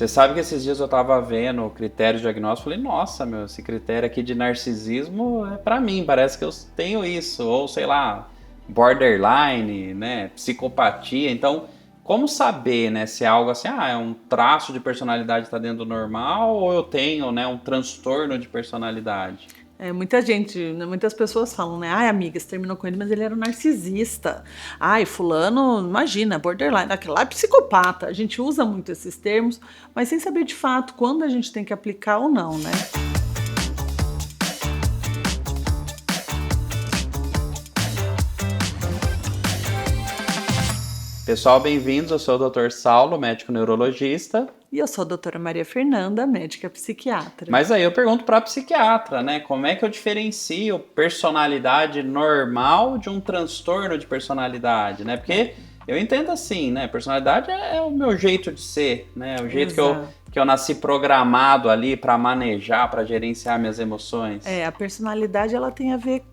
Você sabe que esses dias eu tava vendo o critério diagnóstico, falei, nossa, meu, esse critério aqui de narcisismo é pra mim, parece que eu tenho isso, ou sei lá, borderline, né, psicopatia. Então, como saber, né, se é algo assim, é um traço de personalidade que tá dentro do normal, ou eu tenho, né, um transtorno de personalidade? Muita gente, né, muitas pessoas falam, né? Ai, amiga, você terminou com ele, mas ele era um narcisista. Ai, fulano, imagina, borderline, aquele lá é psicopata. A gente usa muito esses termos, mas sem saber de fato quando a gente tem que aplicar ou não, né? Pessoal, bem-vindos, eu sou o Dr. Saulo, médico neurologista. E eu sou a doutora Maria Fernanda, médica psiquiatra. Mas aí eu pergunto para a psiquiatra, né? Como é que eu diferencio personalidade normal de um transtorno de personalidade, né? Porque eu entendo assim, né? Personalidade é o meu jeito de ser, né? O jeito que eu nasci programado ali para manejar, para gerenciar minhas emoções. A personalidade ela tem a ver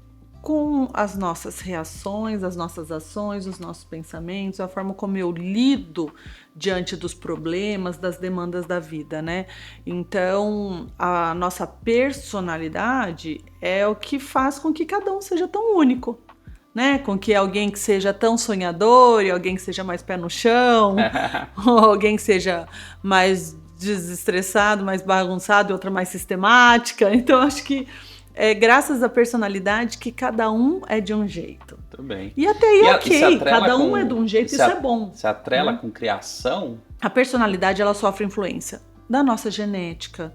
com as nossas reações, as nossas ações, os nossos pensamentos, a forma como eu lido diante dos problemas, das demandas da vida, né? Então, a nossa personalidade é o que faz com que cada um seja tão único, né? Com que alguém que seja tão sonhador e alguém que seja mais pé no chão, ou alguém que seja mais desestressado, mais bagunçado e outra mais sistemática. Então, acho que é graças à personalidade que cada um é de um jeito. Tudo bem. E até aí, ok, cada um é de um jeito, isso é bom. Se atrela com criação? A personalidade, ela sofre influência da nossa genética,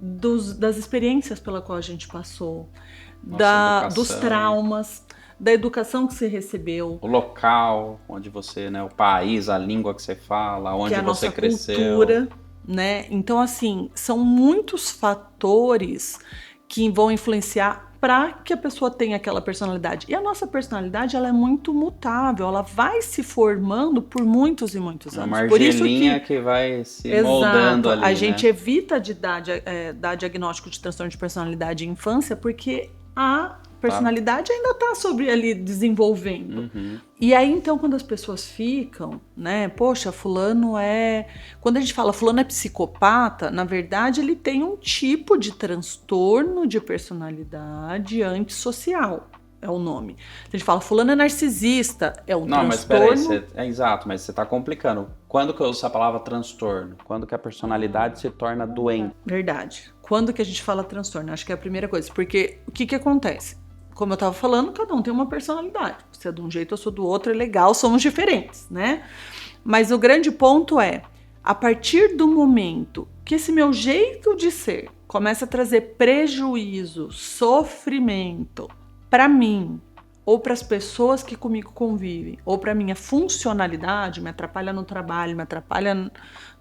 das experiências pela qual a gente passou, dos traumas, da educação que você recebeu. O local onde você, né, o país, a língua que você fala, onde que é a você nossa cresceu. Cultura, né? Então, assim, são muitos fatores que vão influenciar para que a pessoa tenha aquela personalidade. E a nossa personalidade, ela é muito mutável, ela vai se formando por muitos e muitos anos. Uma por isso que vai se moldando ali, a gente né? evita de dar diagnóstico de transtorno de personalidade em infância, porque a personalidade ainda está sobre ali desenvolvendo. Uhum. E aí, então, quando as pessoas ficam, né, poxa, fulano é... Quando a gente fala fulano é psicopata, na verdade, ele tem um tipo de transtorno de personalidade antissocial, é o nome. A gente fala fulano é narcisista, é um transtorno... Não, mas peraí, exato, mas você está complicando. Quando que eu uso a palavra transtorno? Quando que a personalidade se torna doente? Verdade. Quando que a gente fala transtorno? Acho que é a primeira coisa, porque o que acontece? Como eu estava falando, cada um tem uma personalidade. Você é de um jeito, eu sou do outro, é legal, somos diferentes, né? Mas o grande ponto é, a partir do momento que esse meu jeito de ser começa a trazer prejuízo, sofrimento para mim, ou para as pessoas que comigo convivem, ou para minha funcionalidade, me atrapalha no trabalho, me atrapalha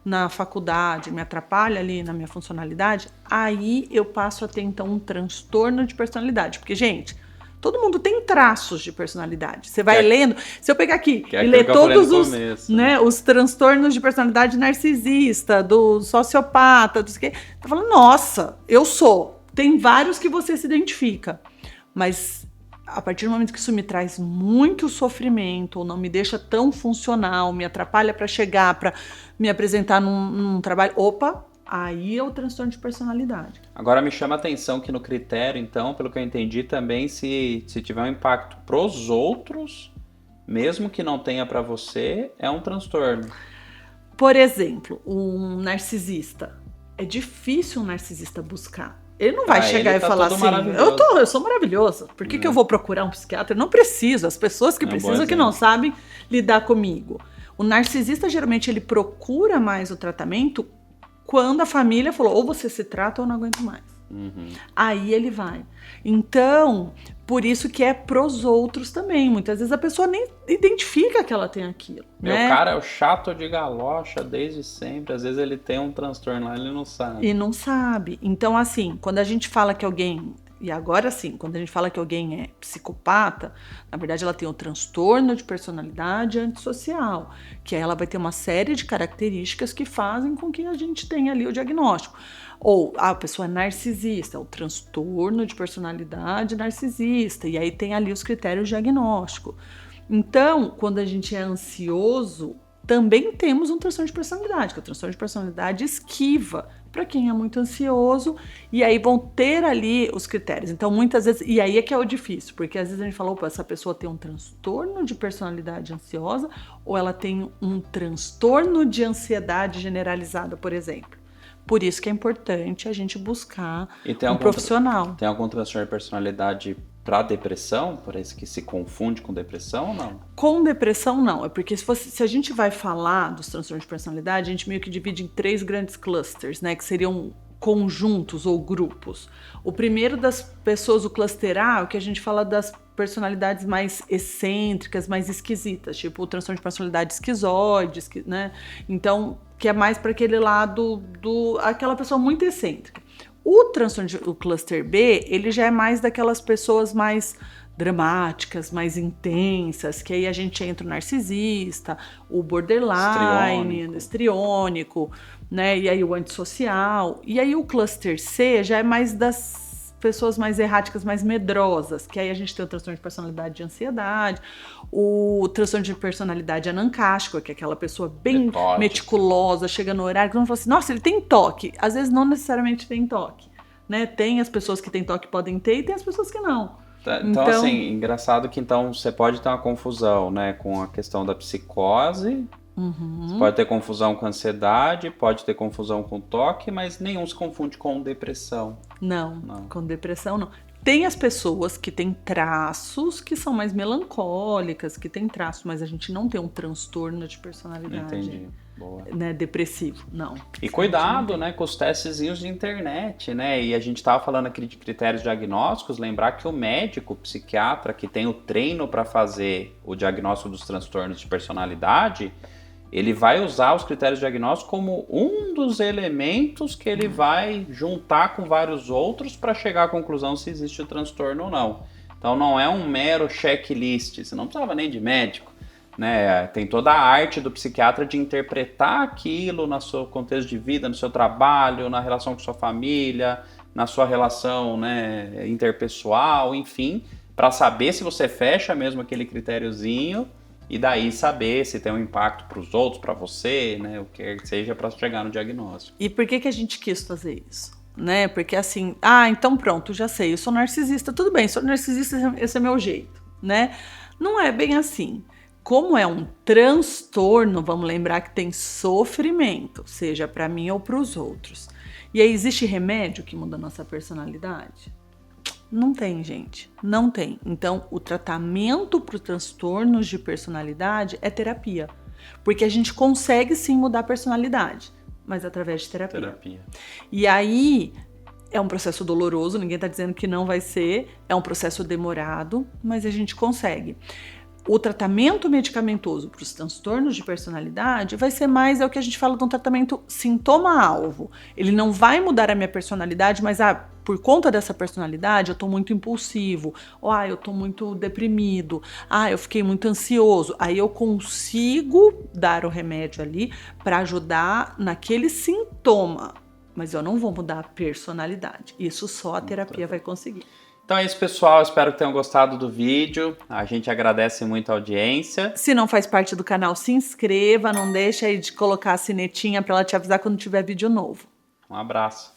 na faculdade, me atrapalha ali na minha funcionalidade, aí eu passo a ter então um transtorno de personalidade. Porque, gente, todo mundo tem traços de personalidade. Você vai lendo, se eu pegar aqui e ler todos os transtornos de personalidade narcisista, do sociopata, do que, tá falando, nossa, eu sou. Tem vários que você se identifica. Mas a partir do momento que isso me traz muito sofrimento, ou não me deixa tão funcional, me atrapalha para chegar, para me apresentar num trabalho, aí é o transtorno de personalidade. Agora me chama a atenção que no critério, então, pelo que eu entendi também, se tiver um impacto pros outros, mesmo que não tenha para você, é um transtorno. Por exemplo, um narcisista. É difícil um narcisista buscar. Ele não vai chegar e falar assim, eu sou maravilhoso, por que eu vou procurar um psiquiatra? Eu não preciso, as pessoas que precisam que não sabem lidar comigo. O narcisista, geralmente, ele procura mais o tratamento quando a família falou, ou você se trata ou não aguento mais. Uhum. Aí ele vai. Então, por isso que é pros outros também. Muitas vezes a pessoa nem identifica que ela tem aquilo. Meu cara é o chato de galocha desde sempre. Às vezes ele tem um transtorno lá, ele não sabe. E não sabe. Então, assim, quando a gente fala que alguém... E agora sim, quando a gente fala que alguém é psicopata, na verdade ela tem um transtorno de personalidade antissocial, que aí ela vai ter uma série de características que fazem com que a gente tenha ali o diagnóstico. Ou a pessoa é narcisista, o transtorno de personalidade narcisista, e aí tem ali os critérios diagnósticos. Então, quando a gente é ansioso, também temos um transtorno de personalidade, que é o transtorno de personalidade esquiva, para quem é muito ansioso, e aí vão ter ali os critérios. Então, muitas vezes, e aí é que é o difícil, porque às vezes a gente fala, opa, essa pessoa tem um transtorno de personalidade ansiosa, ou ela tem um transtorno de ansiedade generalizada, por exemplo. Por isso que é importante a gente buscar um profissional. Tem algum transtorno de personalidade para depressão? Por isso que se confunde com depressão ou não? Com depressão, não. É porque se a gente vai falar dos transtornos de personalidade, a gente meio que divide em 3 grandes clusters, né? Que seriam conjuntos ou grupos. O primeiro das pessoas, o cluster A, é o que a gente fala das personalidades mais excêntricas, mais esquisitas, tipo o transtorno de personalidade esquizoide, né? Então, que é mais para aquele lado aquela pessoa muito excêntrica. O cluster B, ele já é mais daquelas pessoas mais dramáticas, mais intensas, que aí a gente entra o narcisista, o borderline, o histriônico, né? E aí o antissocial. E aí o cluster C já é mais das pessoas mais erráticas, mais medrosas, que aí a gente tem o transtorno de personalidade de ansiedade, o transtorno de personalidade anancástico, que é aquela pessoa bem meticulosa, chega no horário, que vão falar assim, nossa, ele tem toque. Às vezes não necessariamente tem toque, né? Tem as pessoas que têm toque podem ter e tem as pessoas que não. Então, assim, engraçado que então você pode ter uma confusão, né, com a questão da psicose. Você pode ter confusão com ansiedade, pode ter confusão com toque, mas nenhum se confunde com depressão. Não, com depressão não. Tem as pessoas que têm traços que são mais melancólicas, que têm traços, mas a gente não tem um transtorno de personalidade. Entendi. Boa. Né, depressivo, não. E cuidado, né, com os testezinhos de internet, né? E a gente estava falando aqui de critérios diagnósticos, lembrar que o médico, o psiquiatra, que tem o treino para fazer o diagnóstico dos transtornos de personalidade, ele vai usar os critérios diagnósticos como um dos elementos que ele vai juntar com vários outros para chegar à conclusão se existe o transtorno ou não. Então não é um mero checklist, você não precisava nem de médico, né? Tem toda a arte do psiquiatra de interpretar aquilo no seu contexto de vida, no seu trabalho, na relação com sua família, na sua relação, né, interpessoal, enfim, para saber se você fecha mesmo aquele critériozinho. E daí saber se tem um impacto para os outros, para você, né? O que seja para chegar no diagnóstico. E por que a gente quis fazer isso? Né? Porque assim, então pronto, já sei, eu sou narcisista, tudo bem, sou narcisista, esse é meu jeito, né? Não é bem assim. Como é um transtorno, vamos lembrar que tem sofrimento, seja para mim ou para os outros. E aí existe remédio que muda a nossa personalidade? Não tem, gente. Não tem. Então, o tratamento para os transtornos de personalidade é terapia. Porque a gente consegue sim mudar a personalidade, mas através de terapia. E aí, é um processo doloroso, ninguém está dizendo que não vai ser, é um processo demorado, mas a gente consegue. O tratamento medicamentoso para os transtornos de personalidade vai ser mais, é o que a gente fala de um tratamento sintoma-alvo. Ele não vai mudar a minha personalidade, mas por conta dessa personalidade eu estou muito impulsivo, ou eu estou muito deprimido, eu fiquei muito ansioso. Aí eu consigo dar o remédio ali para ajudar naquele sintoma, mas eu não vou mudar a personalidade. Isso só a terapia vai conseguir. Então é isso, pessoal. Espero que tenham gostado do vídeo. A gente agradece muito a audiência. Se não faz parte do canal, se inscreva. Não deixa aí de colocar a sinetinha para ela te avisar quando tiver vídeo novo. Um abraço.